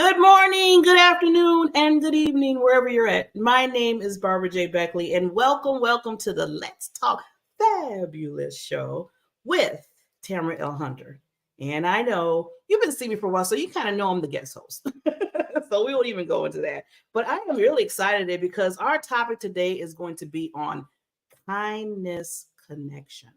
Good morning, good afternoon, and good evening, wherever you're at. My name is Barbara J. Beckley, and welcome to the Let's Talk Fabulous show with Tamara L. Hunter. And I know you've been seeing me for a while, so you kind of know I'm the guest host. So we won't even go into that. But I am really excited today because our topic today is going to be on kindness connection.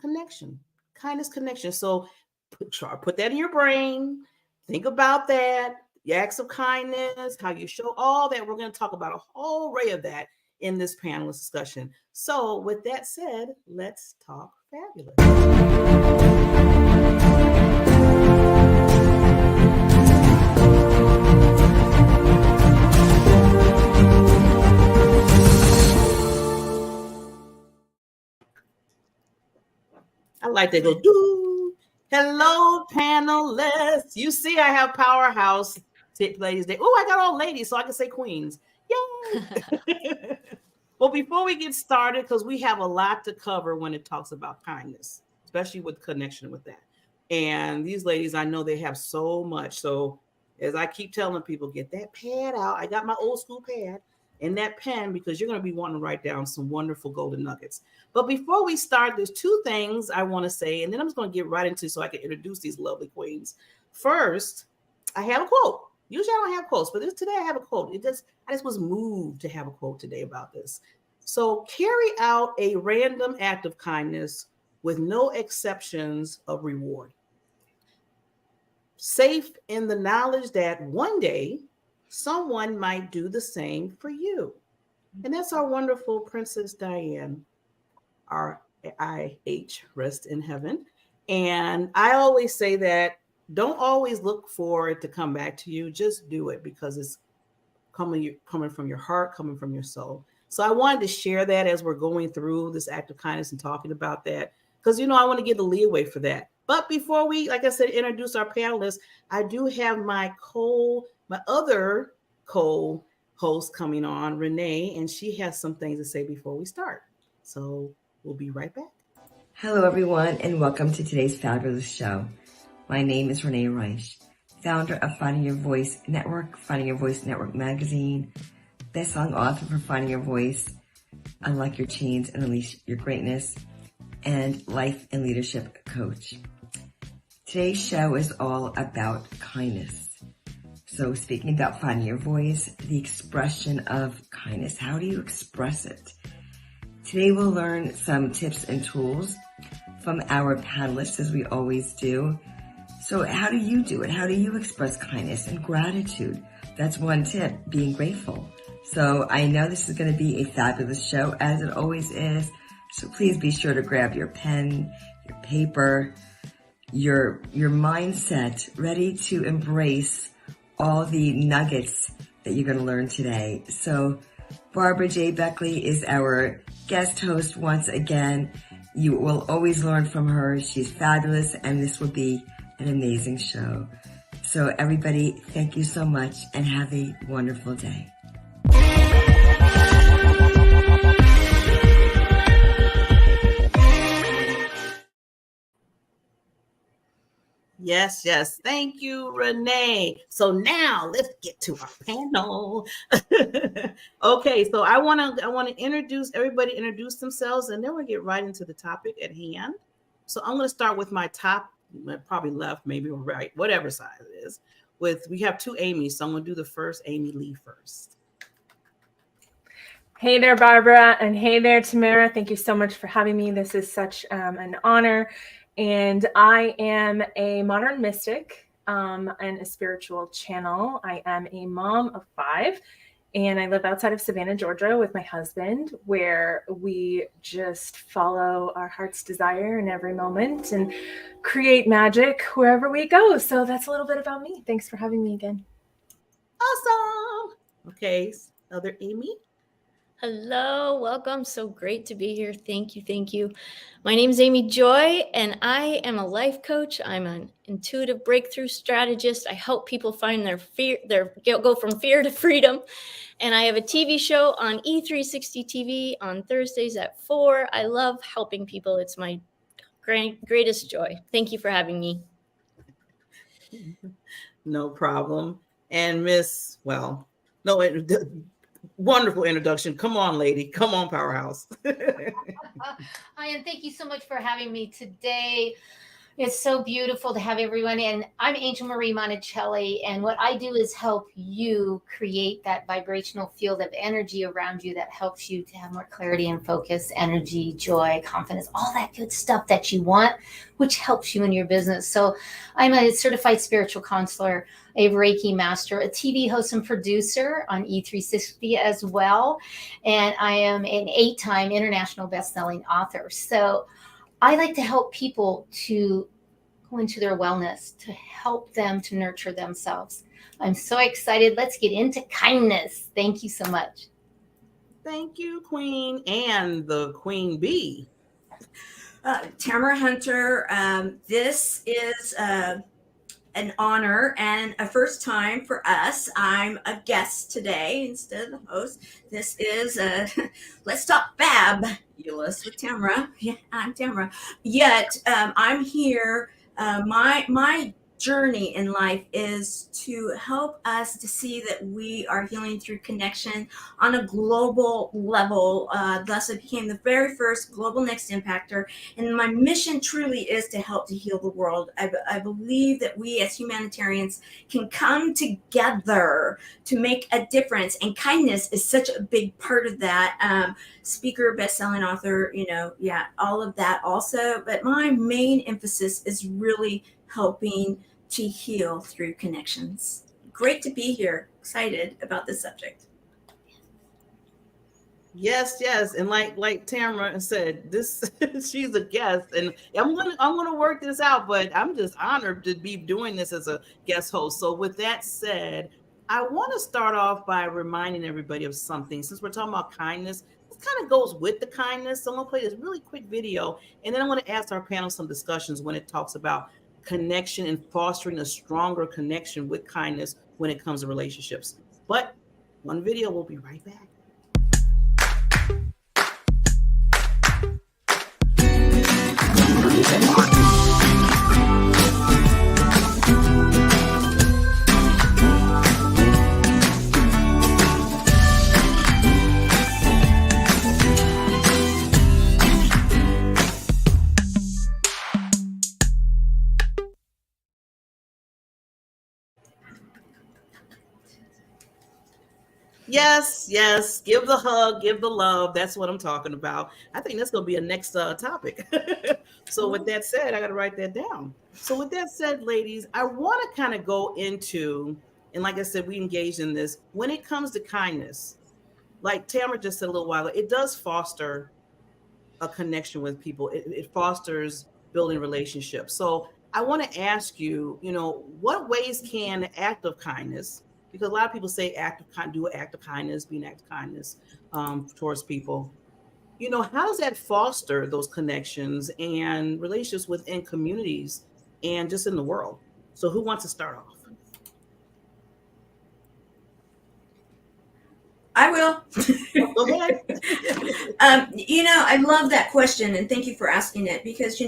Kindness connection. So put that in your brain. Think about that. The acts of kindness, how you show all that. We're going to talk about a whole array of that in this panelist discussion. So, with that said, let's talk fabulous. I like to go do. Hello, panelists. You see, I have powerhouse ladies. Oh, I got all ladies, so I can say queens. Yay! Well, before we get started, because we have a lot to cover when it talks about kindness, especially with connection with that. And these ladies, I know they have so much. So as I keep telling people, get that pad out. I got my old school pad and that pen because you're going to be wanting to write down some wonderful golden nuggets. But before we start, there's two things I want to say, and then I'm just going to get right into so I can introduce these lovely queens. First, I have a quote. Usually I don't have quotes, but today I have a quote. I just was moved to have a quote today about this. So carry out a random act of kindness with no exceptions of reward. Safe in the knowledge that one day someone might do the same for you. And that's our wonderful Princess Diane, RIH, rest in heaven. And I always say that don't always look for it to come back to you. Just do it because it's coming from your heart, coming from your soul. So I wanted to share that as we're going through this act of kindness and talking about that because, I want to give the leeway for that. But before we, like I said, introduce our panelists, I do have my other co-host coming on, Renee, and she has some things to say before we start. So we'll be right back. Hello, everyone, and welcome to today's fabulous show. My name is Renee Reich, founder of Finding Your Voice Network, Finding Your Voice Network magazine, best-selling author for Finding Your Voice, Unlock Your Chains and Unleash Your Greatness, and life and leadership coach. Today's show is all about kindness. So speaking about finding your voice, the expression of kindness, how do you express it? Today we'll learn some tips and tools from our panelists, as we always do. So how do you do it? How do you express kindness and gratitude? That's one tip, being grateful. So I know this is going to be a fabulous show, as it always is. So please be sure to grab your pen, your paper, your mindset, ready to embrace all the nuggets that you're going to learn today. So Barbara J. Beckley is our guest host once again. You will always learn from her. She's fabulous, and this will be an amazing show. So everybody, thank you so much and have a wonderful day. Yes. Thank you, Renee. So now let's get to our panel. Okay, so I want to introduce everybody, introduce themselves, and then we'll get right into the topic at hand. So I'm going to start with my top, probably left, maybe or right, whatever side it is. We have two Amy's, so I'm going to do the first AmyLee first. Hey there, Barbara, and hey there, Tamara. Thank you so much for having me. This is such an honor. And I am a modern mystic and a spiritual channel. I am a mom of 5, and I live outside of Savannah, Georgia with my husband, where we just follow our heart's desire in every moment and create magic wherever we go. So that's a little bit about me. Thanks for having me again. Awesome. Okay, other Amy. Hello, welcome. So great to be here. Thank you. My name is Amy Joy, and I am a life coach. I'm an intuitive breakthrough strategist. I help people find go from fear to freedom. And I have a TV show on E13 TV on Thursdays at 4. I love helping people. It's my greatest joy. Thank you for having me. No problem. And Miss, well, no, wonderful introduction. Come on, lady. Come on, powerhouse. Hi, and thank you so much for having me today. It's so beautiful to have everyone. And I'm Angel Marie Monachelli. And what I do is help you create that vibrational field of energy around you that helps you to have more clarity and focus, energy, joy, confidence, all that good stuff that you want, which helps you in your business. So I'm a certified spiritual counselor, a Reiki master, a TV host and producer on E13 as well. And I am an 8-time international best-selling author. So I like to help people to go into their wellness, to help them to nurture themselves. I'm so excited. Let's get into kindness. Thank you so much. Thank you, Queen, and the Queen Bee. Tamara Hunter, this is an honor and a first time for us. I'm a guest today instead of the host. This is Let's Talk Fabulous with Tamara. Yeah, I'm Tamara. Yet I'm here. My journey in life is to help us to see that we are healing through connection on a global level. Thus, I became the very first global next impactor. And my mission truly is to help to heal the world. I believe that we as humanitarians can come together to make a difference. And kindness is such a big part of that. Speaker, best-selling author, all of that also. But my main emphasis is really helping to heal through connections. Great to be here. Excited about this subject. Yes, and like Tamara said, this she's a guest, and I'm gonna work this out. But I'm just honored to be doing this as a guest host. So with that said, I want to start off by reminding everybody of something. Since we're talking about kindness, this kind of goes with the kindness. So I'm gonna play this really quick video, and then I'm gonna ask our panel some discussions when it talks about connection and fostering a stronger connection with kindness when it comes to relationships. But one video, we'll be right back. Yes. Give the hug, give the love. That's what I'm talking about. I think that's going to be a next topic. So with that said, I got to write that down. So with that said, ladies, I want to kind of go into, and like I said, we engaged in this, when it comes to kindness, like Tamara just said a little while ago, it does foster a connection with people. It fosters building relationships. So I want to ask you, what ways can the act of kindness, because a lot of people say do an act of kindness, be an act of kindness towards people. How does that foster those connections and relationships within communities and just in the world? So who wants to start off? I will. Go ahead. I love that question, and thank you for asking it, because,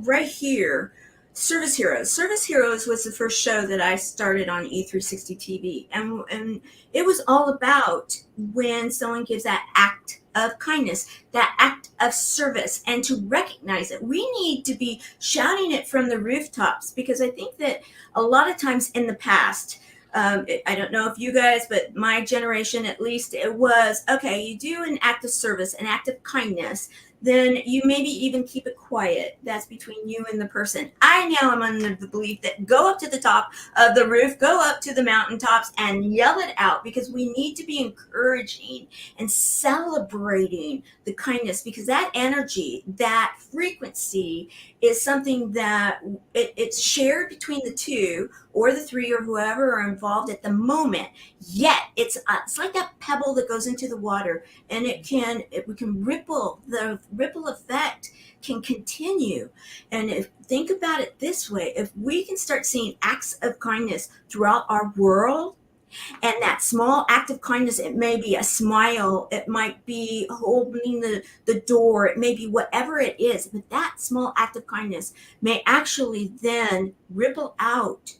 right here, Service Heroes. Service Heroes was the first show that I started on E360 TV, and it was all about when someone gives that act of kindness, that act of service, and to recognize it. We need to be shouting it from the rooftops, because I think that a lot of times in the past, I don't know if you guys, but my generation at least, it was, okay, you do an act of service, an act of kindness, then you maybe even keep it quiet. That's between you and the person. I now am under the belief that go up to the top of the roof, go up to the mountaintops and yell it out, because we need to be encouraging and celebrating the kindness, because that energy, that frequency is something that it's shared between the two or the three or whoever are involved at the moment. Yet it's like that pebble that goes into the water, and we can ripple. The ripple effect can continue. And think about it this way: if we can start seeing acts of kindness throughout our world, and that small act of kindness, it may be a smile, it might be opening the door, it may be whatever it is, but that small act of kindness may actually then ripple out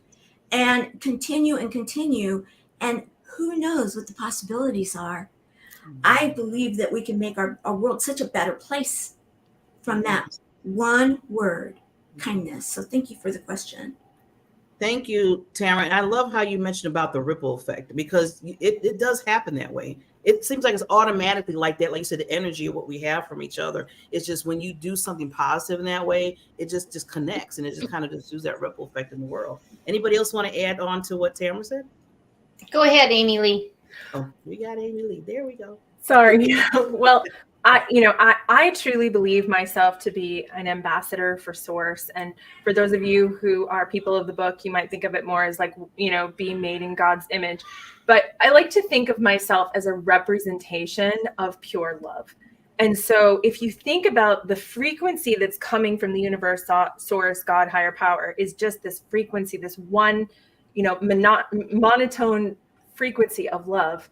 and continue and continue. And who knows what the possibilities are. I believe that we can make our world such a better place from that one word, kindness. So thank you for the question. Thank you, Tamara. And I love how you mentioned about the ripple effect, because it does happen that way. It seems like it's automatically like that. Like you said, the energy of what we have from each other. It's just when you do something positive in that way, it just connects, and it just kind of just does that ripple effect in the world. Anybody else want to add on to what Tamara said? Go ahead, AmyLee. Oh, we got AmyLee. There we go. Sorry. Well, I truly believe myself to be an ambassador for Source. And for those of you who are people of the book, you might think of it more as like, being made in God's image. But I like to think of myself as a representation of pure love. And so if you think about the frequency that's coming from the universe, Source, God, higher power, is just this frequency, this one, monotone frequency of love.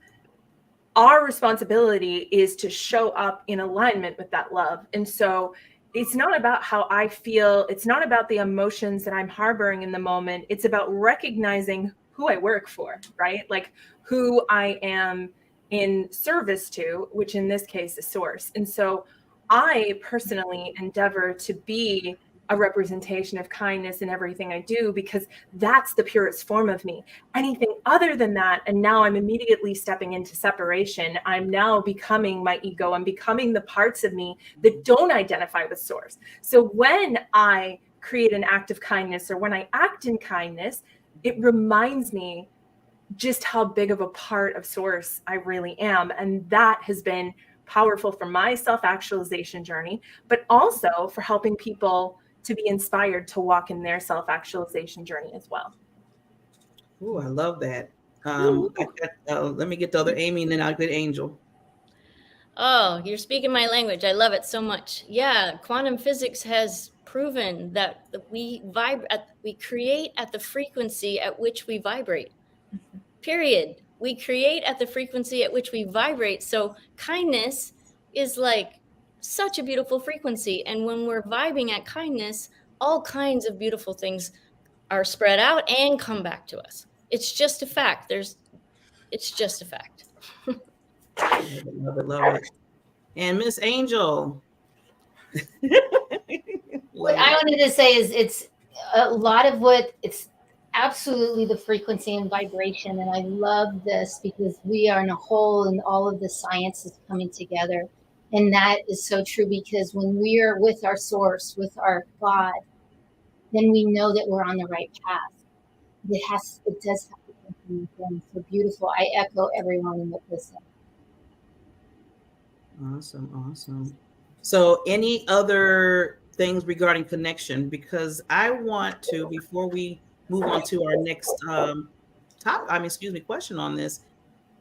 Our responsibility is to show up in alignment with that love. And so it's not about how I feel. It's not about the emotions that I'm harboring in the moment. It's about recognizing who I work for, right? Like who I am in service to, which in this case is Source. And so I personally endeavor to be a representation of kindness in everything I do, because that's the purest form of me. Anything other than that, and now I'm immediately stepping into separation. I'm now becoming my ego. I'm becoming the parts of me that don't identify with Source. So when I create an act of kindness, or when I act in kindness, it reminds me just how big of a part of Source I really am. And that has been powerful for my self-actualization journey, but also for helping people to be inspired to walk in their self-actualization journey as well. Oh, I love that. Let me get the other Amy, and then I'll get Angel. Oh, you're speaking my language. I love it so much. Yeah, quantum physics has proven that we create at the frequency at which we vibrate. Period. We create at the frequency at which we vibrate. So kindness is like such a beautiful frequency. And when we're vibing at kindness, all kinds of beautiful things are spread out and come back to us. It's just a fact. It's just a fact. Love it. And Miss Angel. What I wanted to say is it's a lot of it's absolutely the frequency and vibration. And I love this because we are in a whole, and all of the science is coming together. And that is so true, because when we are with our Source, with our God, then we know that we're on the right path. It does have to come from within. So beautiful. I echo everyone in what they said. Awesome. So any other things regarding connection? Because I want to, before we move on to our next question on this,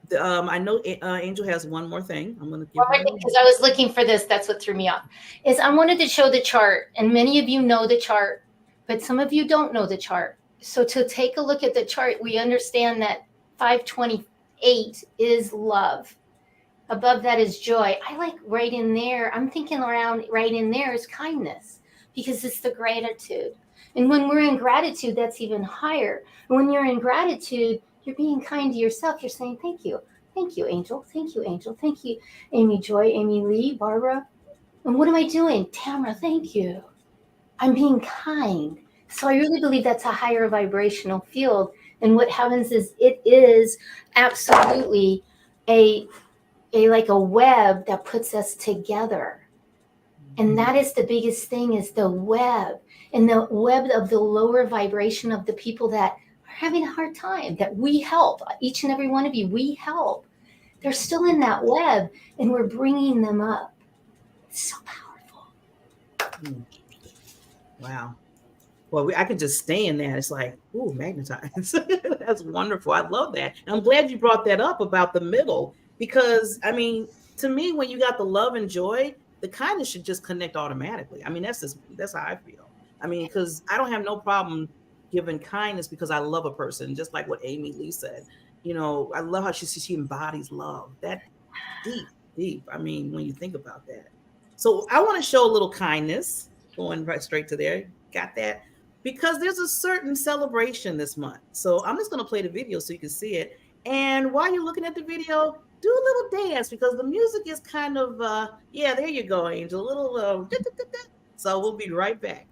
I know Angel has one more thing. I'm going to give one more thing, because I was looking for this. That's what threw me off. Is I wanted to show the chart, and many of you know the chart, but some of you don't know the chart. So to take a look at the chart, we understand that 528 is love. Above that is joy. I like right in there. I'm thinking around right in there is kindness, because it's the gratitude. And when we're in gratitude, that's even higher. And when you're in gratitude, you're being kind to yourself. You're saying, thank you. Thank you, Angel. Thank you, Angel. Thank you, Amy Joy, AmyLee, Barbara. And what am I doing? Tamara, thank you. I'm being kind. So I really believe that's a higher vibrational field. And what happens is it is absolutely a web that puts us together. And that is the biggest thing, is the web, and the web of the lower vibration of the people that are having a hard time, that we help. Each and every one of you, we help. They're still in that web, and we're bringing them up. It's so powerful. Wow. Well, I could just stay in that. It's like, ooh, magnetized. That's wonderful. I love that. And I'm glad you brought that up about the middle, because, I mean, to me, when you got the love and joy, the kindness should just connect automatically. I mean, that's how I feel. I mean, because I don't have no problem giving kindness because I love a person, just like what AmyLee said. I love how she embodies love. That deep. I mean, when you think about that. So I want to show a little kindness, going right straight to there. Got that? because there's a certain celebration this month. So I'm just going to play the video so you can see it. And while you're looking at the video, do a little dance because the music is kind of, yeah, there you go, Angel. A little, so we'll be right back.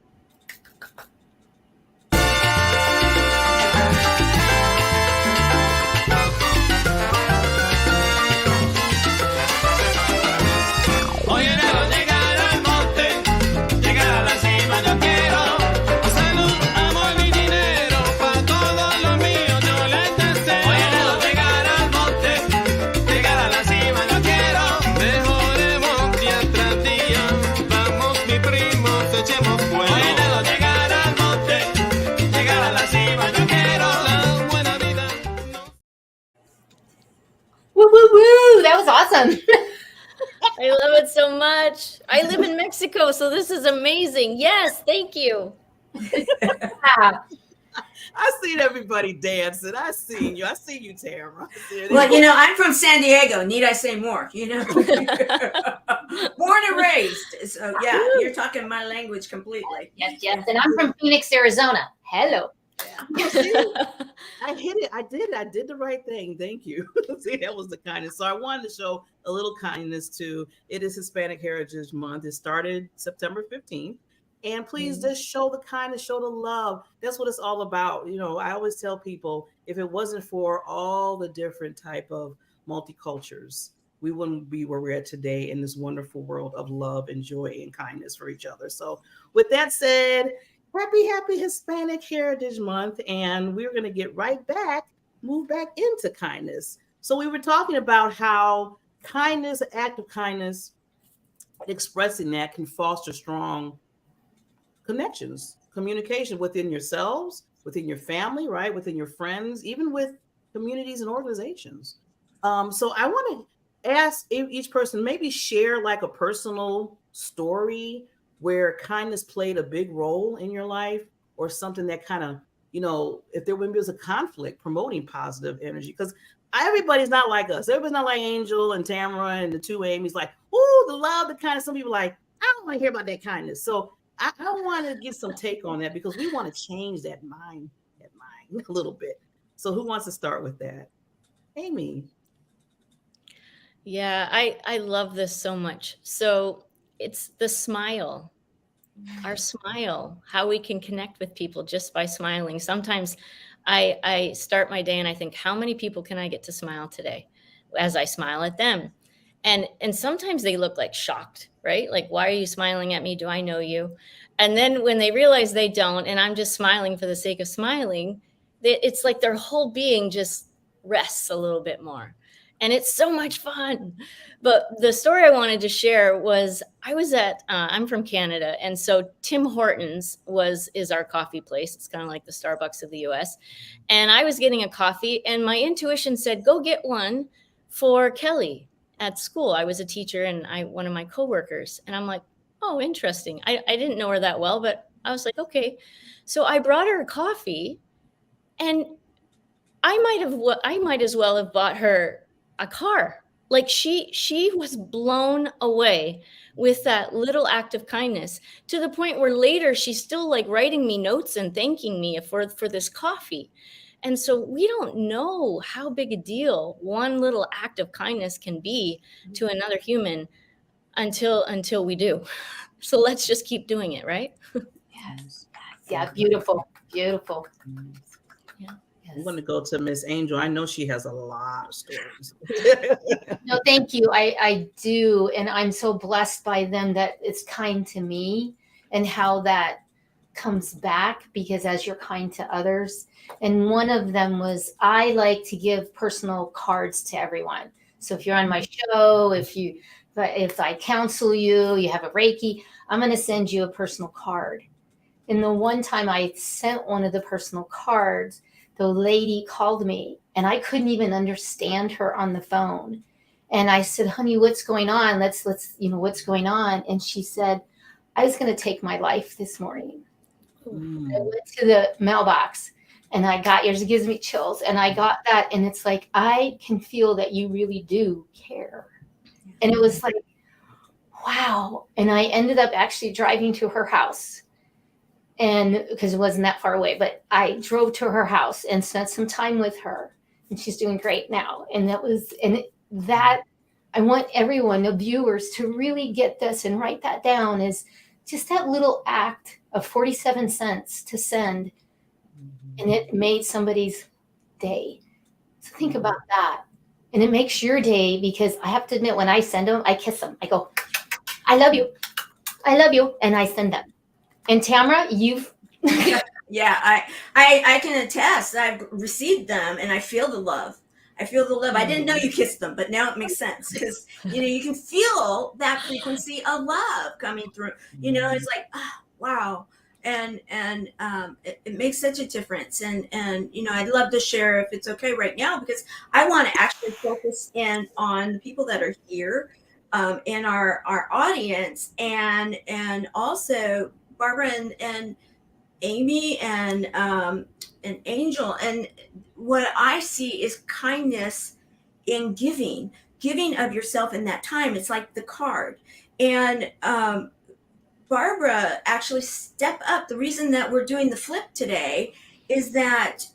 Woo, woo, woo. That was awesome. I love it so much. I live in Mexico, so this is amazing. Yes, thank you. Yeah. I seen everybody dancing. I seen you. I see you, Tamara. Well, you know, I'm from San Diego. Need I say more? You know, born and raised. So yeah, you're talking my language completely. Yes, yes. And I'm from Phoenix, Arizona. Hello. Yeah. See, I hit it. I did it. I did the right thing. Thank you. See, that was the kindness. So I wanted to show a little kindness too. It is Hispanic Heritage Month. It started September 15th. And please just show the kindness, show the love. That's what it's all about. You know, I always tell people if it wasn't for all the different type of multicultures, we wouldn't be where we're at today in this wonderful world of love and joy and kindness for each other. So with that said, happy Hispanic Heritage Month. And we're going to get right back, move back into kindness. So we were talking about how kindness, an act of kindness, expressing that can foster strong connections, communication within yourselves, within your family, right? Within your friends, even with communities and organizations. So I want to ask each person maybe share like a personal story where kindness played a big role in your life or something that kind of, you know, if there was a conflict promoting positive energy, because everybody's not like us. Everybody's not like Angel and Tamara and the two Amy's like, oh, the love, the kindness. Some people like, I don't want to hear about that kindness. So I want to get some take on that because we want to change that mind a little bit. So who wants to start with that? Amy. Yeah, I love this so much. So it's the smile, our smile, how we can connect with people just by smiling. Sometimes I start my day and I think, how many people can I get to smile today as I smile at them? And sometimes they look like shocked, right? Like, why are you smiling at me? Do I know you? And then when they realize they don't, and I'm just smiling for the sake of smiling, it's like their whole being just rests a little bit more. And it's so much fun. But the story I wanted to share was I was at, I'm from Canada. And so Tim Hortons is our coffee place. It's kind of like the Starbucks of the US. And I was getting a coffee and my intuition said, go get one for Kelly at school. I was a teacher and one of my coworkers. And I'm like, oh, interesting. I didn't know her that well, but I was like, okay. So I brought her a coffee and I might as well have bought her a car. Like she was blown away with that little act of kindness to the point where later she's still like writing me notes and thanking me for this coffee. And so we don't know how big a deal one little act of kindness can be to another human until we do. So let's just keep doing it, right? Yes. Yeah, beautiful. Beautiful. Yeah. I'm going to go to Miss Angel. I know she has a lot of stories. No, thank you. I do. And I'm so blessed by them that it's kind to me and how that comes back, because as you're kind to others. And one of them was, I like to give personal cards to everyone. So if you're on my show, if I counsel you, you have a Reiki, I'm going to send you a personal card. And the one time I sent one of the personal cards, the lady called me and I couldn't even understand her on the phone. And I said, honey, what's going on? Let's, what's going on? And she said, I was going to take my life this morning. I went to the mailbox and I got yours. It gives me chills. And I got that. And it's like, I can feel that you really do care. And it was like, wow. And I ended up actually driving to her house. and because it wasn't that far away, but I drove to her house and spent some time with her, and she's doing great now. And that I want everyone, the viewers, to really get this and write that down, is just that little act of 47 cents to send, and it made somebody's day. So think about that. And it makes your day, because I have to admit, when I send them, I kiss them. I go, I love you. I love you. And I send them. And Tamara, you've Yeah, I can attest. I've received them, and I feel the love. I feel the love. I didn't know you kissed them, but now it makes sense, because you can feel that frequency of love coming through. It's like, wow, and it makes such a difference. And I'd love to share, if it's okay right now, because I want to actually focus in on the people that are here, in our audience, and also Barbara and Amy and Angel. And what I see is kindness in giving of yourself in that time. It's like the card. And Barbara actually stepped up. The reason that we're doing the flip today is that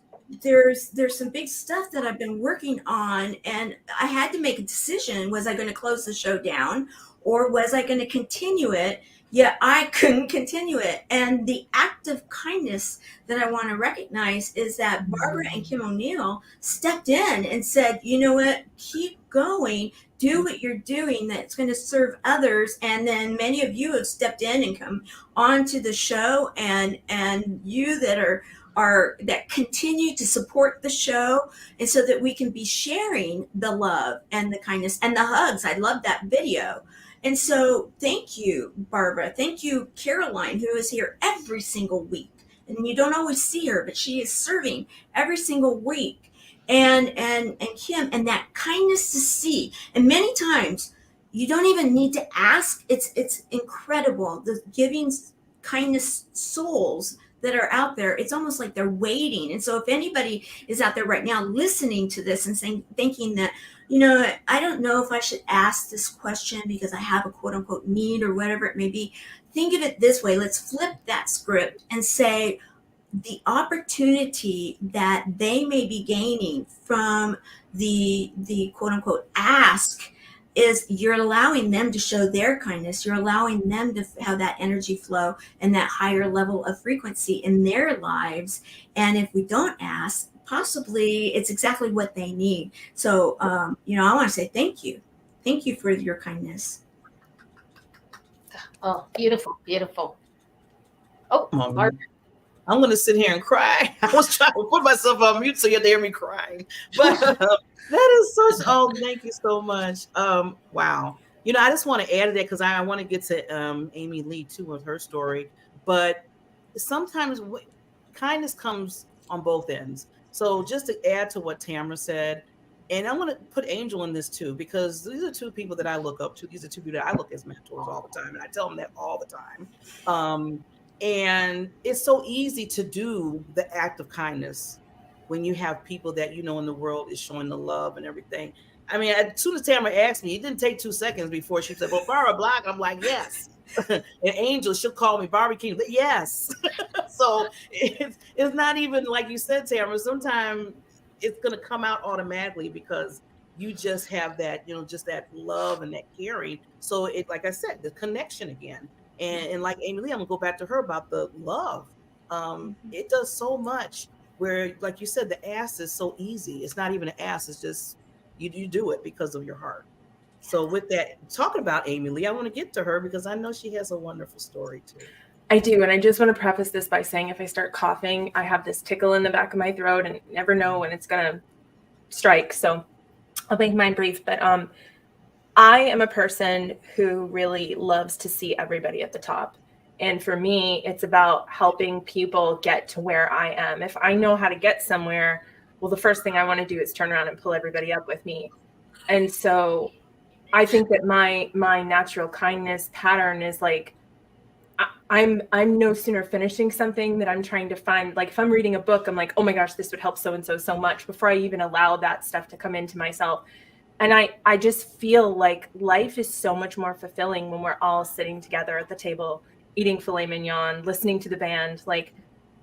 there's some big stuff that I've been working on, and I had to make a decision. Was I going to close the show down, or was I going to continue it? Yeah, I couldn't continue it. And the act of kindness that I want to recognize is that Barbara and Kim O'Neill stepped in and said, you know what, keep going, do what you're doing that's going to serve others. And then many of you have stepped in and come onto the show, and you that are that continue to support the show, and so that we can be sharing the love and the kindness and the hugs. I love that video. And so thank you, Barbara. Thank you, Caroline, who is here every single week. And you don't always see her, but she is serving every single week. And Kim, and that kindness to see. And many times you don't even need to ask. It's incredible. The giving kindness souls that are out there, it's almost like they're waiting. And so if anybody is out there right now listening to this and thinking that, I don't know if I should ask this question because I have a quote unquote need or whatever it may be, think of it this way. Let's flip that script and say the opportunity that they may be gaining from the quote unquote ask is you're allowing them to show their kindness. You're allowing them to have that energy flow and that higher level of frequency in their lives. And if we don't ask, possibly it's exactly what they need. So, I want to say thank you. Thank you for your kindness. Oh, beautiful, beautiful. Oh, Barbara. I'm going to sit here and cry. I was trying to put myself on mute so you had to hear me crying. But that is thank you so much. Wow. I just want to add to that because I want to get to AmyLee too with her story. But sometimes kindness comes on both ends. So just to add to what Tamara said, and I want to put Angel in this too, because these are two people that I look up to. These are two people that I look as mentors all the time. And I tell them that all the time. And it's so easy to do the act of kindness when you have people that in the world is showing the love and everything. I mean, as soon as Tamara asked me, it didn't take 2 seconds before she said, well, Barbara Block. I'm like, yes. And Angel, she'll call me Barbie King. Yes. So it's not even like you said, Tamara. Sometimes it's going to come out automatically because you just have that, just that love and that caring. So it, like I said, the connection again. And like AmyLee, I'm gonna go back to her about the love. It does so much where, like you said, the ask is so easy. It's not even an ask. It's just you do it because of your heart. So with that, talking about AmyLee, I want to get to her because I know she has a wonderful story too. I do. And I just want to preface this by saying if I start coughing, I have this tickle in the back of my throat and never know when it's going to strike. So I'll make mine brief. But I am a person who really loves to see everybody at the top. And for me, it's about helping people get to where I am. If I know how to get somewhere, well, the first thing I want to do is turn around and pull everybody up with me. And so I think that my natural kindness pattern is like, I'm no sooner finishing something that I'm trying to find, like if I'm reading a book, I'm like, oh my gosh, this would help so-and-so so much before I even allow that stuff to come into myself. And I just feel like life is so much more fulfilling when we're all sitting together at the table eating filet mignon, listening to the band. Like,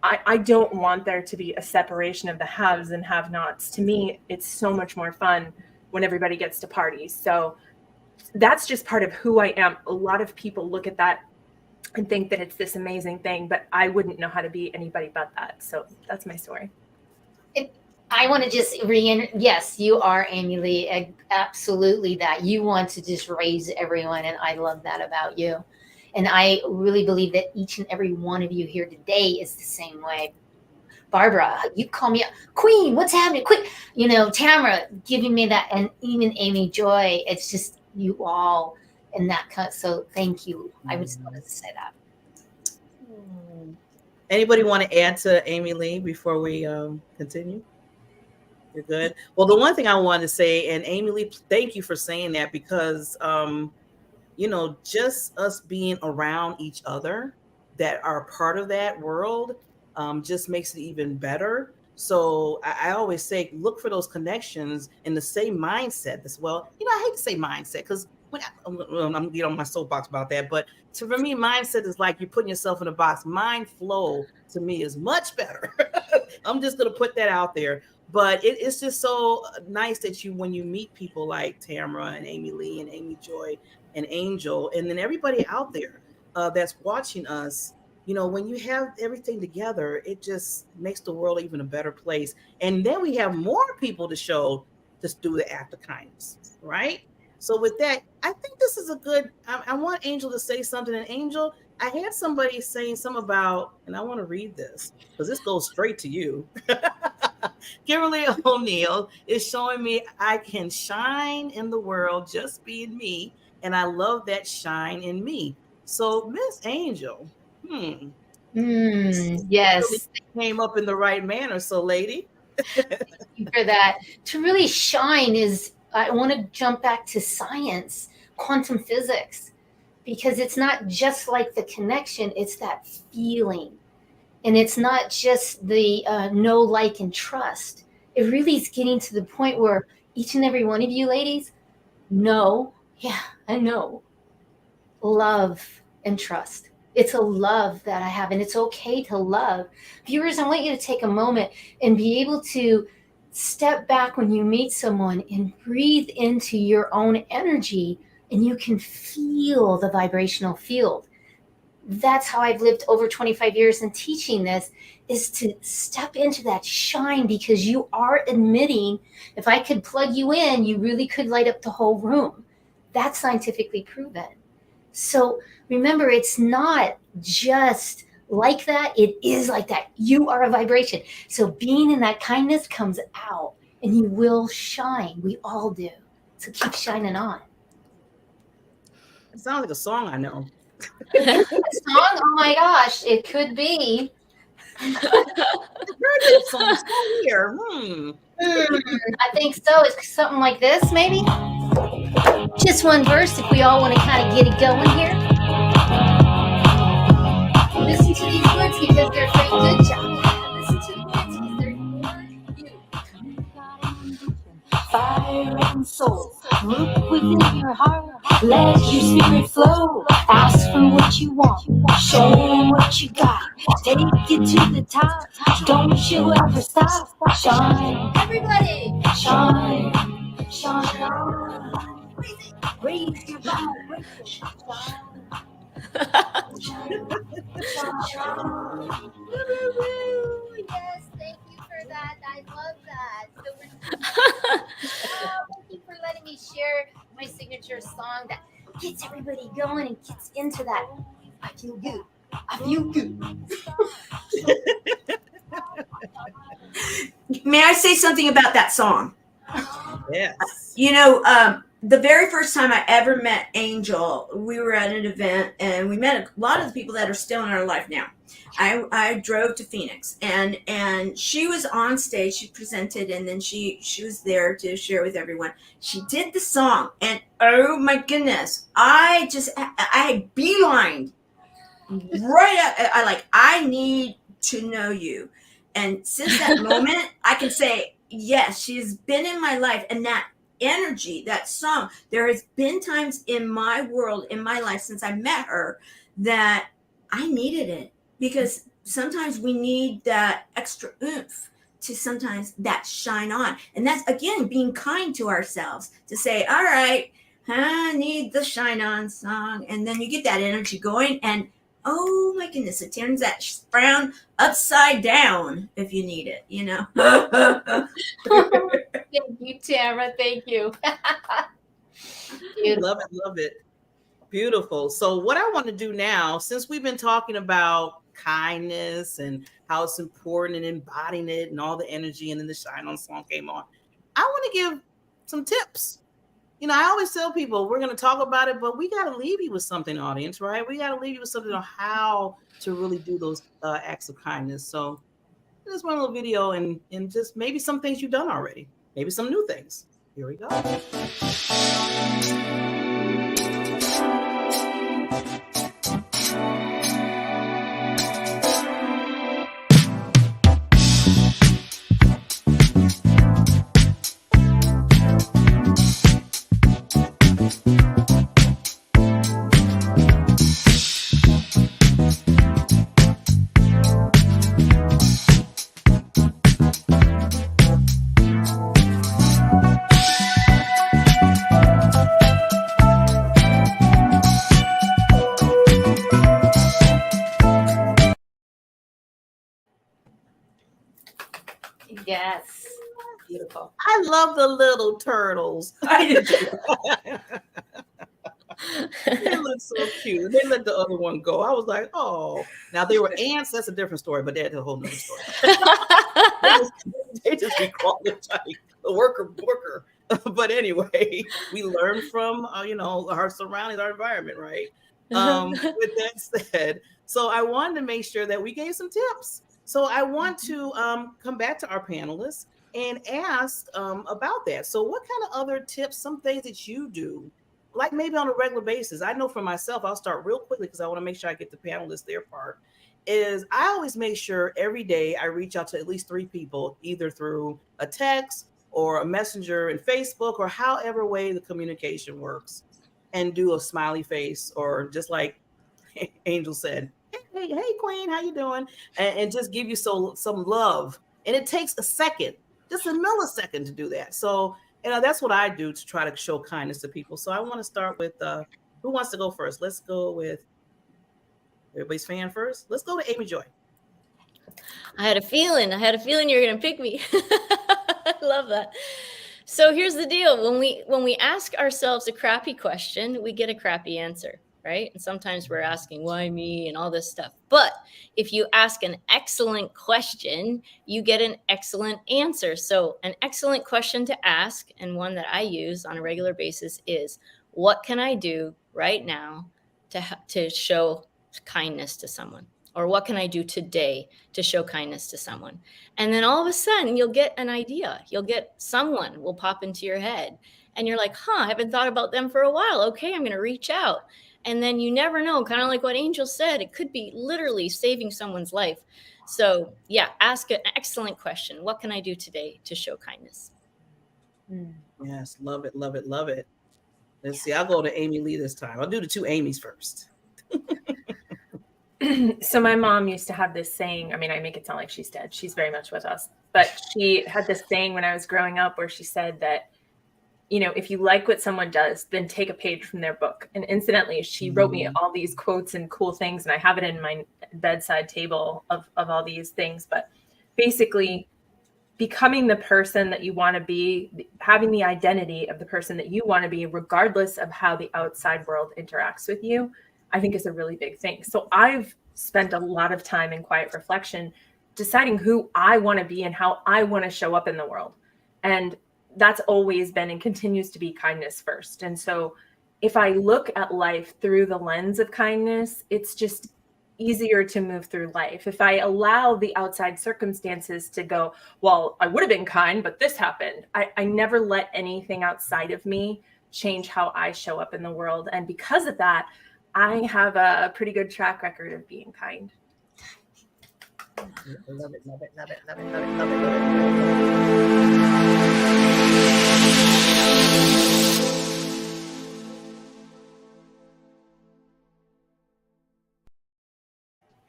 I don't want there to be a separation of the haves and have-nots. To me, it's so much more fun when everybody gets to party. So that's just part of who I am. A lot of people look at that and think that it's this amazing thing, but I wouldn't know how to be anybody but that. So that's my story. I want to just yes, you are AmyLee, absolutely that. You want to just raise everyone, and I love that about you. And I really believe that each and every one of you here today is the same way. Barbara, you call me Queen, what's happening? Quick, Tamara giving me that, and even Amy Joy. It's just you all in that cut. So thank you. I just wanted to say that. Anybody want to add to AmyLee before we continue? You're good. Well, the one thing I wanted to say, and AmyLee, thank you for saying that, because just us being around each other that are part of that world just makes it even better. So I always say, look for those connections in the same mindset as well. I hate to say mindset because I'm get on my soapbox about that, but for me, mindset is like you're putting yourself in a box. Mind flow to me is much better. I'm just going to put that out there. But it's just so nice that when you meet people like Tamara and AmyLee and Amy Joy and Angel, and then everybody out there that's watching us, when you have everything together, it just makes the world even a better place. And then we have more people to show to do the act of kindness, right? So with that, I think this is a good, I want Angel to say something. And Angel, I had somebody saying something about, and I want to read this because this goes straight to you. Kimberly O'Neill is showing me I can shine in the world just being me, and I love that shine in me. So Miss Angel, Yes, really came up in the right manner. So lady, thank you for that. To really shine is, I want to jump back to science, quantum physics, because it's not just like the connection, it's that feeling. And it's not just the know, like, and trust. It really is getting to the point where each and every one of you ladies know, yeah, I know, love and trust. It's a love that I have, and it's okay to love. Viewers, I want you to take a moment and be able to step back when you meet someone and breathe into your own energy, and you can feel the vibrational field. That's how I've lived over 25 years in teaching this, is to step into that shine, because you are admitting, if I could plug you in, you really could light up the whole room. That's scientifically proven. So remember, it's not just like that. It is like that. You are a vibration. So being in that kindness comes out, and you will shine. We all do. So keep shining on. it sounds like a song I know. A song? Oh my gosh, it could be. I've heard that song here. I think so. It's something like this, maybe. Just one verse if we all want to kind of get it going here. Listen to these words because they're very good, John. Listen to the words because they're for you. Fire and soul, look within your heart, let your spirit flow, ask for what you want, show them what you got, take it to the top, don't you ever stop, shine, Everybody, shine, shine on, raise your vibration, shine, yes, thank you for that. I love that. So thank you for letting me share my signature song that gets everybody going and gets into that. I feel good. I feel good. May I say something about that song? Yes. The very first time I ever met Angel, we were at an event, and we met a lot of the people that are still in our life now. I drove to Phoenix, and she was on stage. She presented, and then she was there to share with everyone. She did the song, and oh my goodness, I beelined right up. I need to know you. And since that moment, I can say, yes, she's been in my life, and that energy, that song, there has been times in my world, in my life, since I met her, that I needed it because sometimes we need that extra oomph to sometimes that shine on. And that's, again, being kind to ourselves to say, all right, I need the shine on song. And then you get that energy going, and oh my goodness, it turns that frown upside down if you need it, you know. Thank you, Tamara. Thank you. Beautiful. Love it, love it. Beautiful. So what I want to do now, since we've been talking about kindness and how it's important and embodying it and all the energy, and then the Shine On song came on, I want to give some tips. You know, I always tell people we're going to talk about it, but we got to leave you with something, audience, right? We got to leave you with something on how to really do those acts of kindness. So just one little video and just maybe some things you've done already, maybe some new things. Here we go. Yes. Beautiful. I love the little turtles. I do too. They look so cute. They let the other one go. I was like, oh. Now they were ants. That's a different story, but that's a whole nother story. they just be calling it like the worker. But anyway, we learn from our surroundings, our environment, right? With that said, so I wanted to make sure that we gave some tips. So I want to come back to our panelists and ask about that. So what kind of other tips, some things that you do, like maybe on a regular basis? I know for myself, I'll start real quickly because I want to make sure I get the panelists their part, is I always make sure every day I reach out to at least 3 people, either through a text or a messenger in Facebook or however way the communication works, and do a smiley face, or just like Angel said, hey queen, how you doing? And just give you some love. And it takes a second, just a millisecond to do that. So that's what I do to try to show kindness to people. So I want to start with who wants to go first? Let's go with everybody's fan first. Let's go to Amy Joy. I had a feeling you're going to pick me. I love that. So here's the deal. When we ask ourselves a crappy question, we get a crappy answer, right? And sometimes we're asking, why me, and all this stuff. But if you ask an excellent question, you get an excellent answer. So an excellent question to ask, and one that I use on a regular basis, is, what can I do right now to show kindness to someone? Or what can I do today to show kindness to someone? And then all of a sudden you'll get an idea. You'll get someone will pop into your head, and you're like, I haven't thought about them for a while. Okay, I'm going to reach out. And then you never know, kind of like what Angel said, it could be literally saving someone's life. So yeah, ask an excellent question. What can I do today to show kindness? Yes, love it, love it, love it. Let's see, I'll go to AmyLee this time. I'll do the 2 Amy's first. So my mom used to have this saying, I mean, I make it sound like she's dead. She's very much with us. But she had this saying when I was growing up where she said that, if you like what someone does, then take a page from their book. And incidentally, she wrote me all these quotes and cool things, and I have it in my bedside table of all these things. But basically, becoming the person that you want to be, having the identity of the person that you want to be, regardless of how the outside world interacts with you, I think is a really big thing. So I've spent a lot of time in quiet reflection, deciding who I want to be and how I want to show up in the world. And that's always been and continues to be kindness first. And so if I look at life through the lens of kindness, it's just easier to move through life. If I allow the outside circumstances to go, well, I would have been kind, but this happened. I never let anything outside of me change how I show up in the world. And because of that, I have a pretty good track record of being kind. Love it, love it, love it, love it, love it, love it, love it.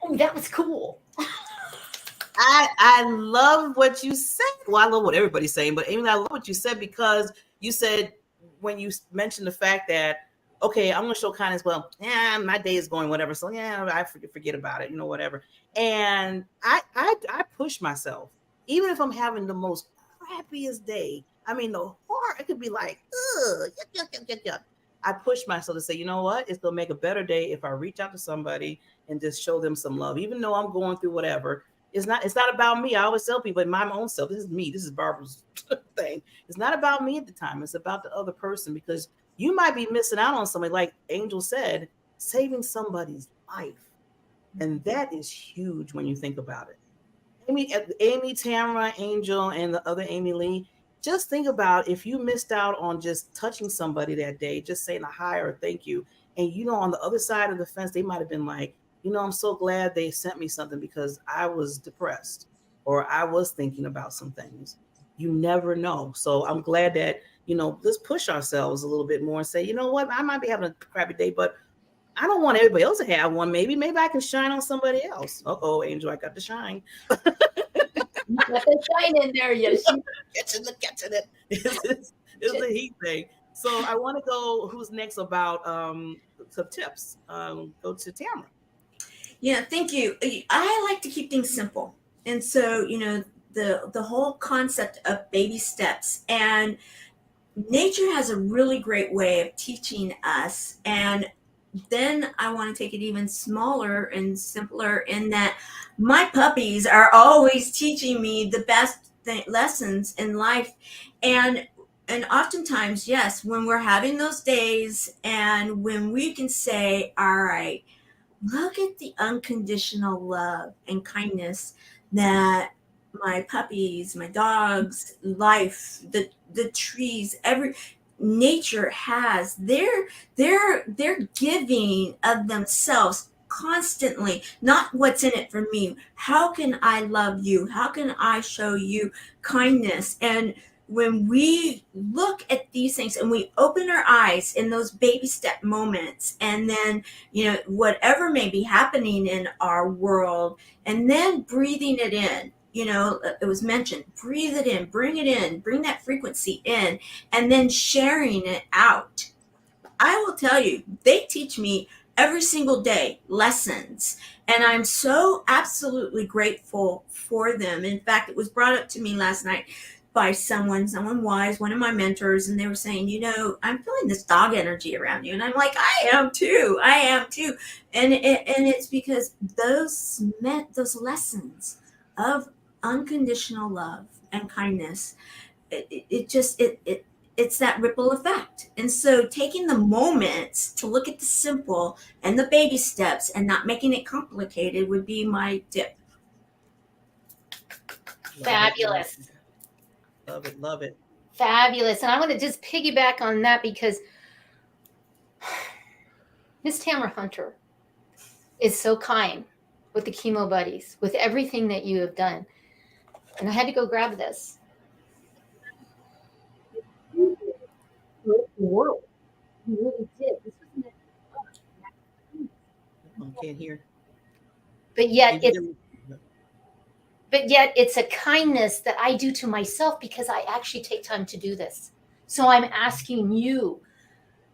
Ooh, that was cool. I love what you said. Well, I love what everybody's saying, but Amy, I love what you said, because you said, when you mentioned the fact that, okay, I'm going to show kindness. Well, yeah, my day is going whatever. So yeah, I forget about it, whatever. And I push myself, even if I'm having the most crappiest day. I mean, the horror, it could be like, ugh, yuck. I push myself to say, you know what? It's going to make a better day if I reach out to somebody and just show them some love, even though I'm going through whatever. It's not about me. I always tell people, in my own self, this is me. This is Barbara's thing. It's not about me at the time. It's about the other person, because you might be missing out on somebody, like Angel said, saving somebody's life. And that is huge when you think about it. Amy, Tamara, Angel, and the other AmyLee, just think about if you missed out on just touching somebody that day, just saying a hi or a thank you. And on the other side of the fence, they might have been like, I'm so glad they sent me something, because I was depressed or I was thinking about some things. You never know. So I'm glad that, let's push ourselves a little bit more and say, you know what, I might be having a crappy day, but I don't want everybody else to have one. Maybe I can shine on somebody else. Uh-oh, Angel, I got to shine. You got the shine in there, yes. Catching it. It's a heat thing. So I want to go. Who's next about some tips? Go to Tamara. Yeah, thank you. I like to keep things simple, and so the whole concept of baby steps, and nature has a really great way of teaching us. And then I want to take it even smaller and simpler, in that my puppies are always teaching me the best lessons in life. And oftentimes, yes, when we're having those days and when we can say, all right, look at the unconditional love and kindness that my puppies, my dogs, life, the trees, every nature has. They're giving of themselves constantly, not what's in it for me. How can I love you? How can I show you kindness? And when we look at these things and we open our eyes in those baby step moments, and then whatever may be happening in our world, and then breathing it in, it was mentioned, breathe it in, bring that frequency in, and then sharing it out. I will tell you, they teach me every single day lessons, and I'm so absolutely grateful for them. In fact, it was brought up to me last night by someone wise, one of my mentors, and they were saying, I'm feeling this dog energy around you. And I'm like, I am too. And it's because those lessons of unconditional love and kindness, it's that ripple effect. And so taking the moments to look at the simple and the baby steps and not making it complicated would be my tip. Fabulous. Love it. Fabulous. And I want to just piggyback on that, because Miss Tamara Hunter is so kind with the chemo buddies, with everything that you have done. And I had to go grab this. The world. You really did. This was I can't hear. But yet it's a kindness that I do to myself, because I actually take time to do this. So I'm asking you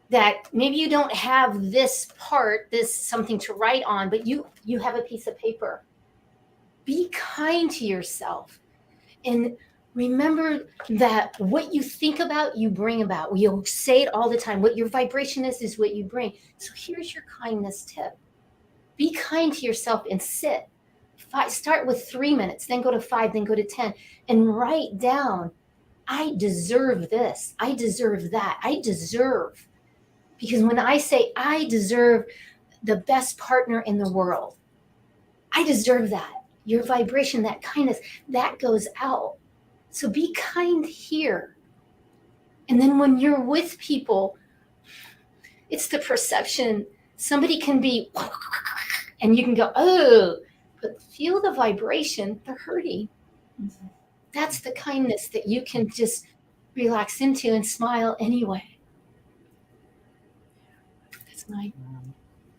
that maybe you don't have this part, this something to write on, but you have a piece of paper. Be kind to yourself. And remember that what you think about, you bring about. We'll say it all the time. What your vibration is what you bring. So here's your kindness tip. Be kind to yourself and sit. Start with 3 minutes, then go to 5, then go to 10, and write down, I deserve this. I deserve that. I deserve. Because when I say I deserve the best partner in the world, I deserve that. Your vibration, that kindness, that goes out. So be kind here. And then when you're with people, it's the perception. Somebody can be, and you can go, oh, but feel the vibration, they're hurting. Mm-hmm. That's the kindness that you can just relax into and smile anyway. That's mine.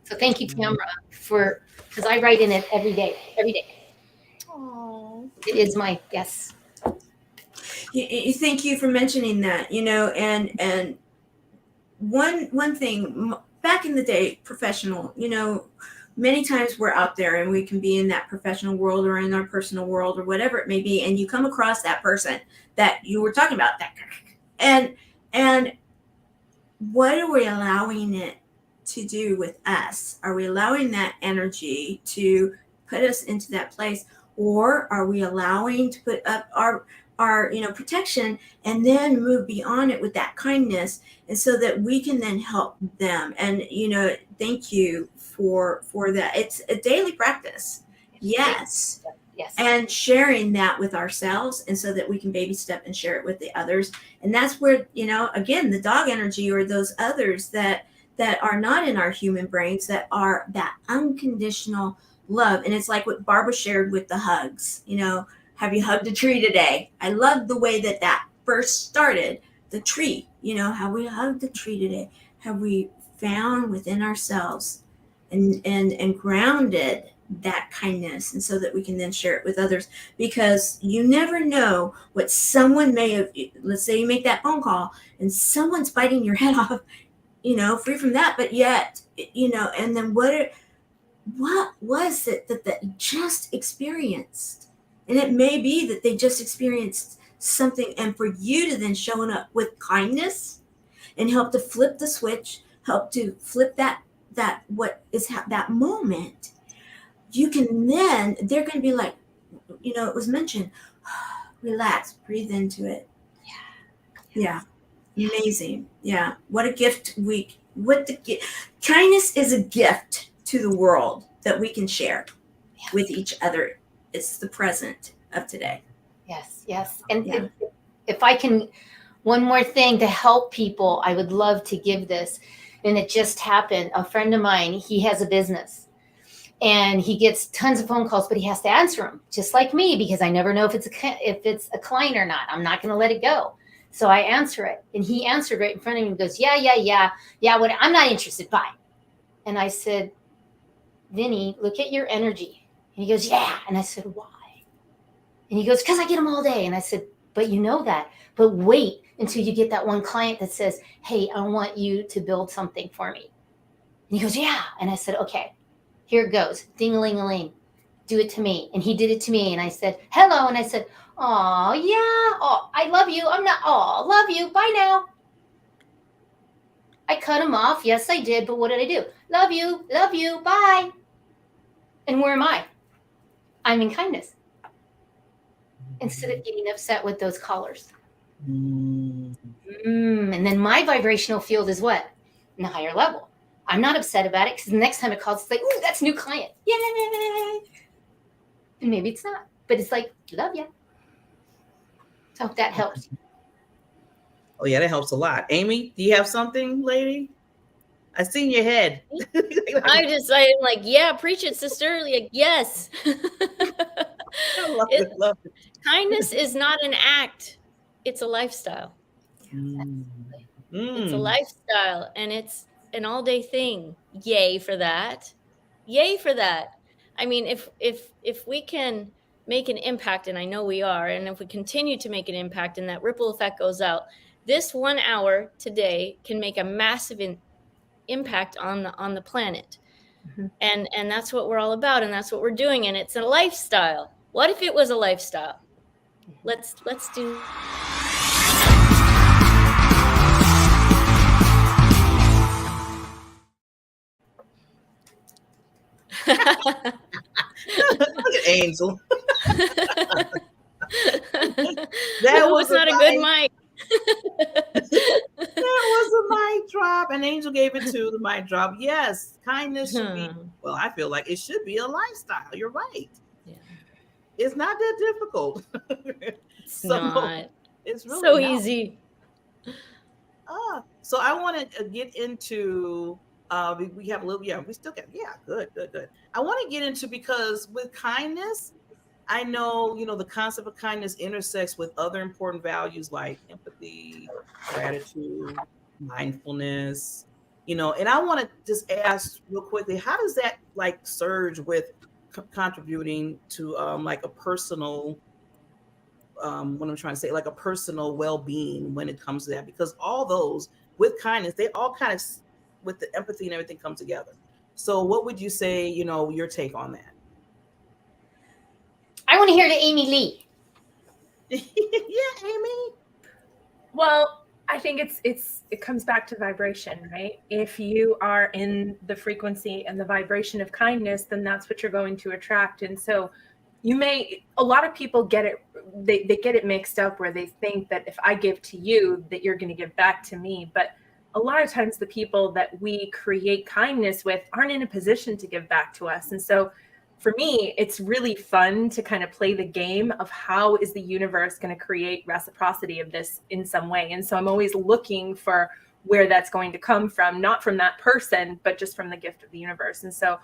So thank you, Tamara, because I write in it every day. Oh. It is my yes. Thank you for mentioning that. And one thing back in the day, professional. Many times we're out there and we can be in that professional world or in our personal world or whatever it may be, and you come across that person that you were talking about, and what are we allowing it to do with us? Are we allowing that energy to put us into that place, or are we allowing to put up our protection and then move beyond it with that kindness, and so that we can then help them? And thank you for that. It's a daily practice. Yes. And sharing that with ourselves, and so that we can baby step and share it with the others. And that's where, again, the dog energy, or those others that are not in our human brains, that are that unconditional love. And it's like what Barbara shared with the hugs. Have you hugged a tree today? I love the way that first started. The tree, have we hugged the tree today? Have we found within ourselves and grounded that kindness, and so that we can then share it with others? Because you never know what someone may have. Let's say you make that phone call and someone's biting your head off, free from that, but yet, and then what was it that they just experienced? And it may be that they just experienced something, and for you to then showing up with kindness and help to flip the switch, help to flip that what is that moment, you can then, they're going to be like, it was mentioned, relax, breathe into it. Yeah. Amazing. Yeah. What a gift kindness is a gift to the world that we can share with each other. It's the present of today. Yes. And if I can, one more thing to help people, I would love to give this. And it just happened. A friend of mine, he has a business and he gets tons of phone calls, but he has to answer them just like me, because I never know if it's a client or not. I'm not going to let it go. So I answer it, and he answered right in front of me and goes, yeah. I'm not interested. Bye. And I said, Vinny, look at your energy. And he goes, yeah. And I said, why? And he goes, because I get them all day. And I said, but you know that. But wait until you get that one client that says, hey, I want you to build something for me. And he goes, yeah. And I said, okay, here it goes. Ding-a-ling-a-ling. Do it to me. And he did it to me. And I said, hello. And I said, oh, yeah. Oh, I love you. Love you. Bye now. I cut him off. Yes, I did. But what did I do? Love you. Bye. And where am I? I'm in kindness. Instead of getting upset with those callers. And then my vibrational field is what? In a higher level. I'm not upset about it, because the next time it calls, it's like, ooh, that's a new client. Yay! And maybe it's not. But it's like, love ya. So I hope that helps. Oh, yeah, that helps a lot. Amy, do you have something, lady? I seen your head. I'm like, yeah, preach it, sister. Like, yes. I love it. Kindness is not an act. It's a lifestyle. It's a lifestyle, and it's an all-day thing. Yay for that. I mean, if we can make an impact, and I know we are, and if we continue to make an impact and that ripple effect goes out, this 1 hour today can make a massive impact on the planet. And that's what we're all about, and that's what we're doing, and it's a lifestyle. What if it was a lifestyle? Let's do. Look at Angel. That was not a good mic. That was a mic drop, and Angel gave it to the mic drop. Yes, kindness should be. Well, I feel like it should be a lifestyle. You're right. Yeah. It's not that difficult. It's not. It's really so easy. So I want to get into. We have a little. Yeah, we still got. Yeah, good. I want to get into, because with kindness, I know, the concept of kindness intersects with other important values like empathy, gratitude, mindfulness, And I want to just ask real quickly, how does that like surge with contributing to like a personal, what I'm trying to say, like a personal well-being when it comes to that? Because all those with kindness, they all kind of, with the empathy and everything, come together. So what would you say, your take on that? I want to hear the AmyLee. Yeah, Amy. Well, I think it comes back to vibration, right? If you are in the frequency and the vibration of kindness, then that's what you're going to attract. And so a lot of people get it, they get it mixed up where they think that if I give to you, that you're going to give back to me. But a lot of times the people that we create kindness with aren't in a position to give back to us. And so for me, it's really fun to kind of play the game of how is the universe going to create reciprocity of this in some way. And so I'm always looking for where that's going to come from, not from that person, but just from the gift of the universe. And so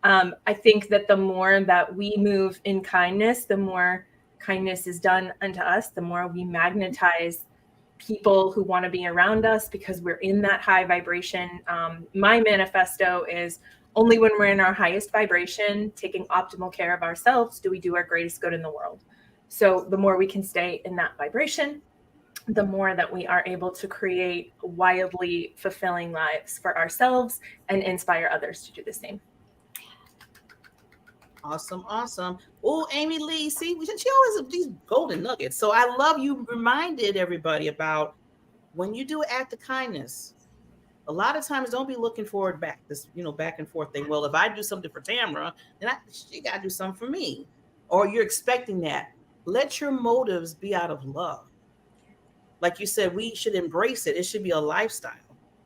I think that the more that we move in kindness, the more kindness is done unto us, the more we magnetize people who want to be around us because we're in that high vibration. My manifesto is, only when we're in our highest vibration, taking optimal care of ourselves, do we do our greatest good in the world. So the more we can stay in that vibration, the more that we are able to create wildly fulfilling lives for ourselves and inspire others to do the same. Awesome. Oh, AmyLee, see, she always have these golden nuggets. So I love you reminded everybody about when you do an act of kindness. A lot of times, don't be looking for it back. This, back and forth thing. Well, if I do something for Tamara, then she got to do something for me, or you're expecting that. Let your motives be out of love. Like you said, we should embrace it. It should be a lifestyle.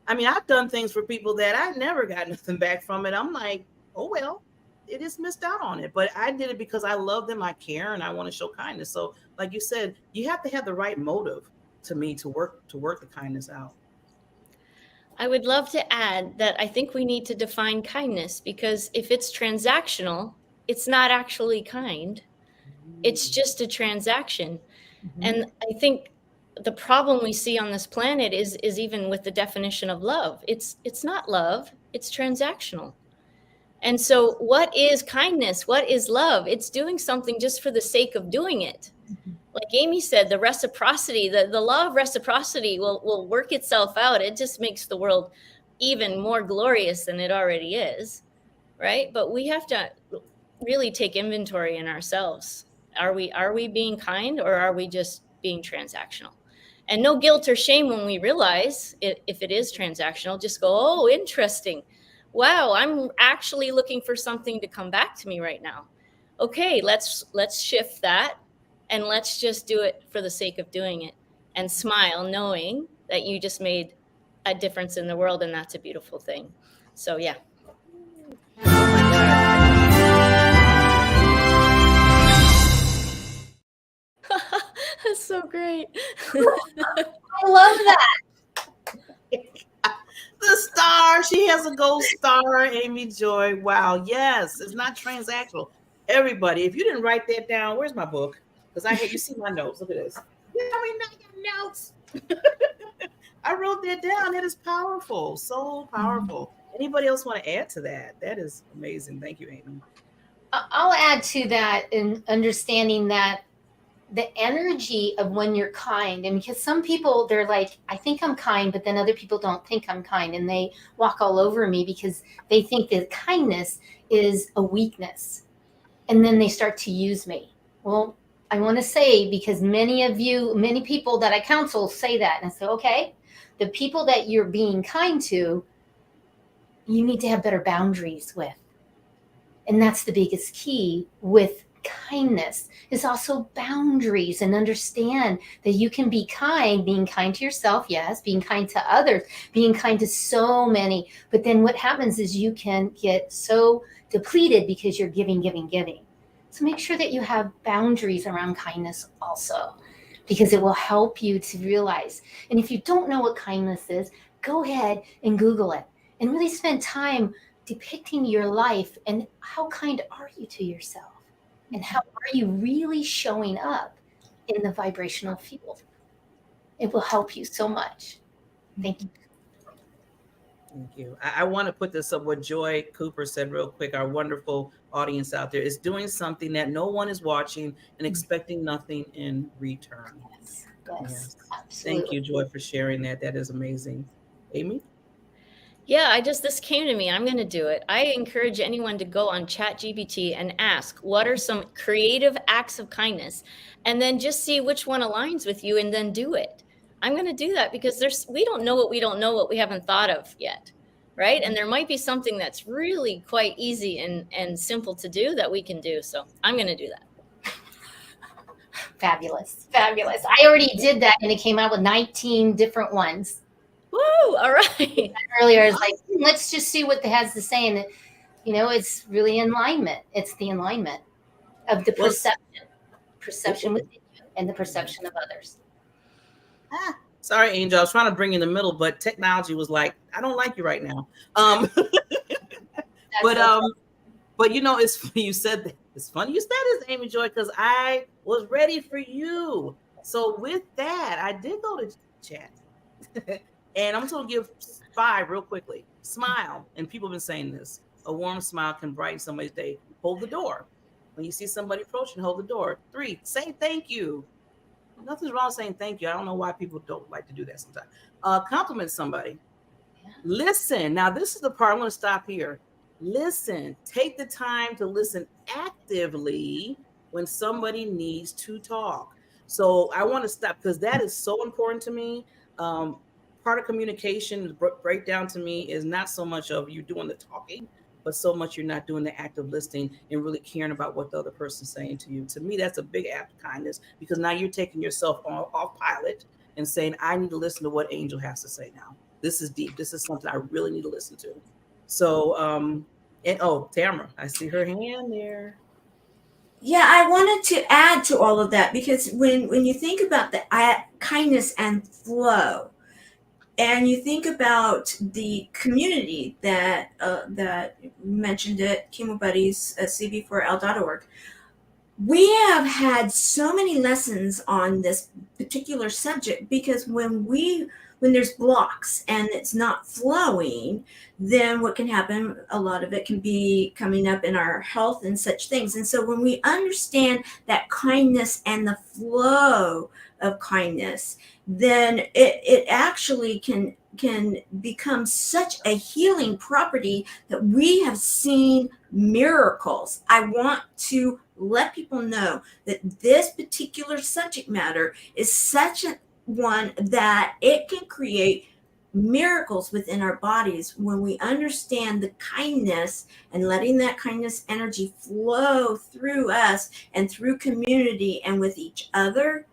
I mean, I've done things for people that I never got nothing back from it. I'm like, oh well, it just missed out on it. But I did it because I love them, I care, and I want to show kindness. So, like you said, you have to have the right motive to me to work the kindness out. I would love to add that I think we need to define kindness, because if it's transactional, it's not actually kind. It's just a transaction. Mm-hmm. And I think the problem we see on this planet is even with the definition of love. It's not love, it's transactional. And so what is kindness? What is love? It's doing something just for the sake of doing it. Mm-hmm. Like Amy said, the reciprocity, the law of reciprocity will work itself out. It just makes the world even more glorious than it already is, right? But we have to really take inventory in ourselves. Are we being kind, or are we just being transactional? And no guilt or shame when we realize if it is transactional. Just go, oh, interesting. Wow, I'm actually looking for something to come back to me right now. Okay, let's shift that. And let's just do it for the sake of doing it, and smile, knowing that you just made a difference in the world. And that's a beautiful thing. So, yeah. Oh my God. That's so great. I love that. The star. She has a gold star, Amy Joy. Wow. Yes. It's not transactional. Everybody, if you didn't write that down, where's my book? Because you see my notes. Look at this. Yeah, I got notes. I wrote that down. That is powerful. So powerful. Anybody else want to add to that? That is amazing. Thank you, Amy. I'll add to that in understanding that the energy of when you're kind, and because some people, they're like, I think I'm kind, but then other people don't think I'm kind, and they walk all over me because they think that kindness is a weakness, and then they start to use me. Well, I want to say, because many people that I counsel say that, and I say, okay, the people that you're being kind to, you need to have better boundaries with. And that's the biggest key with kindness, is also boundaries, and understand that you can be kind, being kind to yourself, yes, being kind to others, being kind to so many. But then what happens is you can get so depleted because you're giving. So make sure that you have boundaries around kindness also, because it will help you to realize. And if you don't know what kindness is, go ahead and Google it and really spend time depicting your life and how kind are you to yourself, and how are you really showing up in the vibrational field. It will help you so much. Thank you. Thank you. I want to put this up what Joy Cooper said real quick. Our wonderful audience out there is doing something that no one is watching and expecting nothing in return. Yes, Yes. absolutely. Thank you, Joy, for sharing that. That is amazing. Amy? Yeah, this came to me. I'm going to do it. I encourage anyone to go on ChatGPT and ask, what are some creative acts of kindness? And then just see which one aligns with you and then do it. I'm going to do that because we don't know what we don't know what we haven't thought of yet. Right. And there might be something that's really quite easy and simple to do that we can do. So I'm going to do that. Fabulous. Fabulous. I already did that and it came out with 19 different ones. Woo! All right. Earlier, I was like, let's just see what it has to say. And, it's really alignment. It's the alignment of the perception within you and the perception of others. Sorry, Angel. I was trying to bring you in the middle, but technology was like, I don't like you right now. But it's funny you said that. It's funny you said this, Amy Joy, because I was ready for you. So with that, I did go to chat. And I'm just going to give 5 real quickly. Smile. And people have been saying this. A warm smile can brighten somebody's day. Hold the door. When you see somebody approaching, hold the door. 3, say thank you. Nothing's wrong saying thank you. I don't know why people don't like to do that sometimes. Compliment somebody. Yeah. Listen. Now, this is the part I'm going to stop here. Listen. Take the time to listen actively when somebody needs to talk. So I want to stop because that is so important to me. Part of communication breakdown to me is not so much of you doing the talking, but so much you're not doing the active listening and really caring about what the other person's saying to you. To me, that's a big act of kindness because now you're taking yourself off pilot and saying, I need to listen to what Angel has to say now. This is deep. This is something I really need to listen to. So, Tamara, I see her hand there. Yeah, I wanted to add to all of that because when you think about the kindness and flow, and you think about the community that mentioned it, Chemo Buddies, cb4l.org, we have had so many lessons on this particular subject because when there's blocks and it's not flowing, then what can happen, a lot of it can be coming up in our health and such things. And so when we understand that kindness and the flow of kindness, then it actually can become such a healing property that we have seen miracles. I want to let people know that this particular subject matter is such a one that it can create miracles within our bodies when we understand the kindness and letting that kindness energy flow through us and through community and with each other.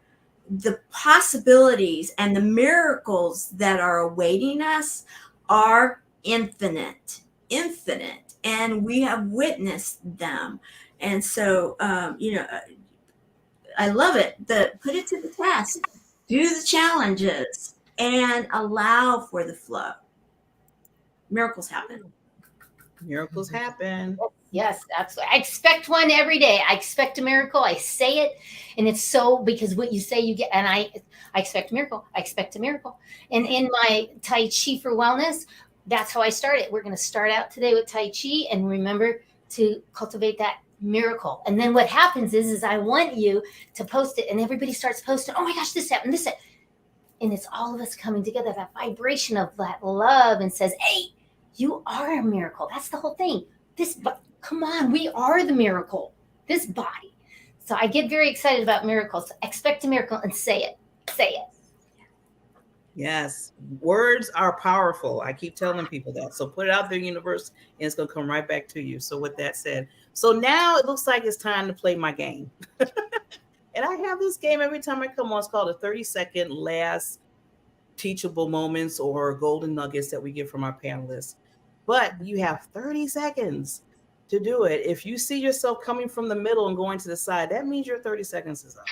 The possibilities and the miracles that are awaiting us are infinite, and we have witnessed them. And so, I love it. Put it to the test, do the challenges, and allow for the flow. Miracles happen. Miracles happen. Yes, absolutely. I expect one every day. I expect a miracle. I say it, and it's so because what you say you get. And I expect a miracle. I expect a miracle. And in my Tai Chi for Wellness, that's how I started. We're going to start out today with Tai Chi, and remember to cultivate that miracle. And then what happens is I want you to post it, and everybody starts posting. Oh my gosh, this happened, this happened. And it's all of us coming together, that vibration of that love, and says, hey, you are a miracle. That's the whole thing. Come on, we are the miracle, this body. So I get very excited about miracles. Expect a miracle and say it. Say it. Yes, words are powerful. I keep telling people that. So put it out there, universe, and it's going to come right back to you. So with that said, so now it looks like it's time to play my game. And I have this game every time I come on. It's called a 30-second last teachable moments or golden nuggets that we get from our panelists. But you have 30 seconds to do it. If you see yourself coming from the middle and going to the side, that means your 30 seconds is up.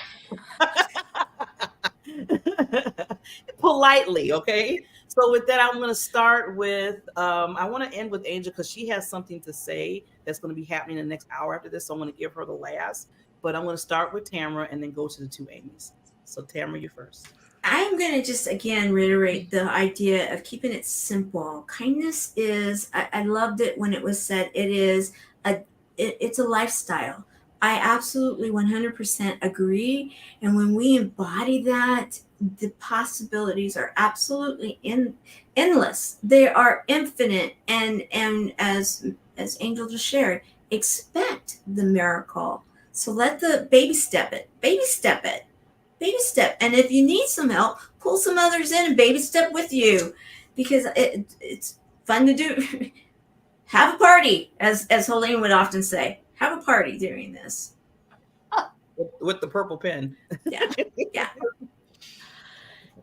Politely, okay? So with that, I'm going to start with, I want to end with Angel because she has something to say that's going to be happening in the next hour after this. So I'm going to give her the last. But I'm going to start with Tamara and then go to the 2 Amy's. So Tamara, you first. I'm going to just again reiterate the idea of keeping it simple. Kindness is, I loved it when it was said, it's a lifestyle. I absolutely 100% agree. And when we embody that, the possibilities are absolutely endless. They are infinite. And as Angel just shared, expect the miracle. So let the baby step it. Baby step. And if you need some help, pull some others in and baby step with you, because it's fun to do. Have a party, as Helene would often say. Have a party doing this. With the purple pen. Yeah.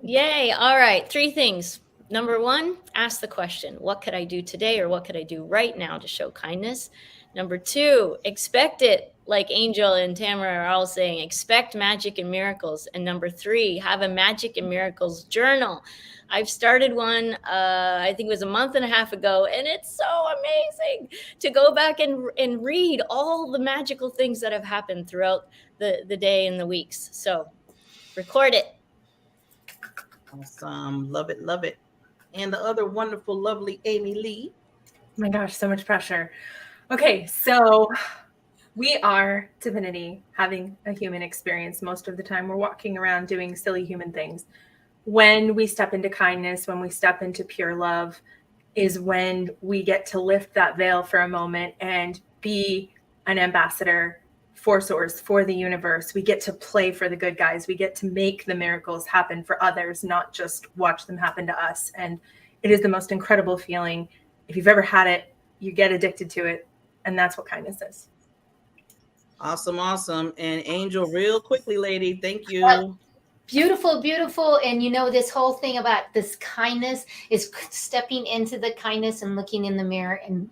Yay. All right. 3 things. Number 1, ask the question, what could I do today or what could I do right now to show kindness? Number 2, expect it. Like Angel and Tamara are all saying, expect magic and miracles. And number 3, have a magic and miracles journal. I've started one, I think it was a month and a half ago, and it's so amazing to go back and read all the magical things that have happened throughout the day and the weeks. So record it. Awesome. Love it. Love it. And the other wonderful, lovely AmyLee. Oh my gosh, so much pressure. Okay, so we are divinity having a human experience. Most of the time we're walking around doing silly human things. When we step into kindness, when we step into pure love, is when we get to lift that veil for a moment and be an ambassador for source, for the universe. We get to play for the good guys. We get to make the miracles happen for others, not just watch them happen to us. And it is the most incredible feeling. If you've ever had it, you get addicted to it. And that's what kindness is. Awesome. Awesome. And Angel, real quickly, lady. Thank you. Beautiful, beautiful. And you know, this whole thing about this kindness is stepping into the kindness and looking in the mirror and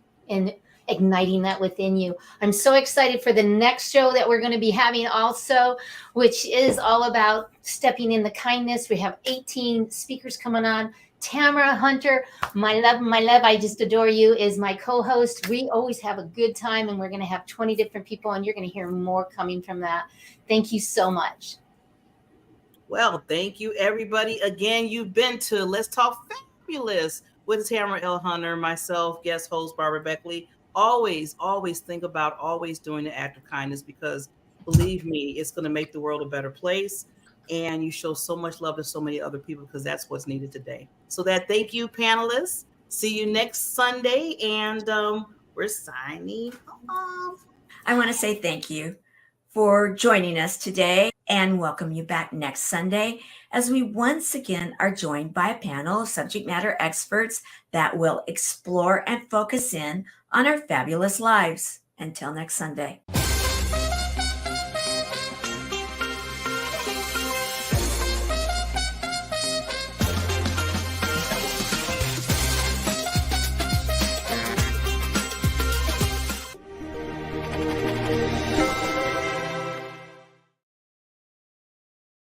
igniting that within you. I'm so excited for the next show that we're going to be having also, which is all about stepping in the kindness. We have 18 speakers coming on. Tamara Hunter, my love, I just adore you, is my co-host. We always have a good time, and we're going to have 20 different people, and you're going to hear more coming from that. Thank you so much. Well, thank you, everybody. Again, you've been to Let's Talk Fabulous with Tamara L. Hunter, myself, guest host Barbara Beckley. Always think about always doing the act of kindness, because believe me, it's going to make the world a better place. And you show so much love to so many other people, because that's what's needed today. So thank you, panelists. See you next Sunday. And we're signing off. I want to say thank you for joining us today and welcome you back next Sunday as we once again are joined by a panel of subject matter experts that will explore and focus in on our fabulous lives. Until next Sunday.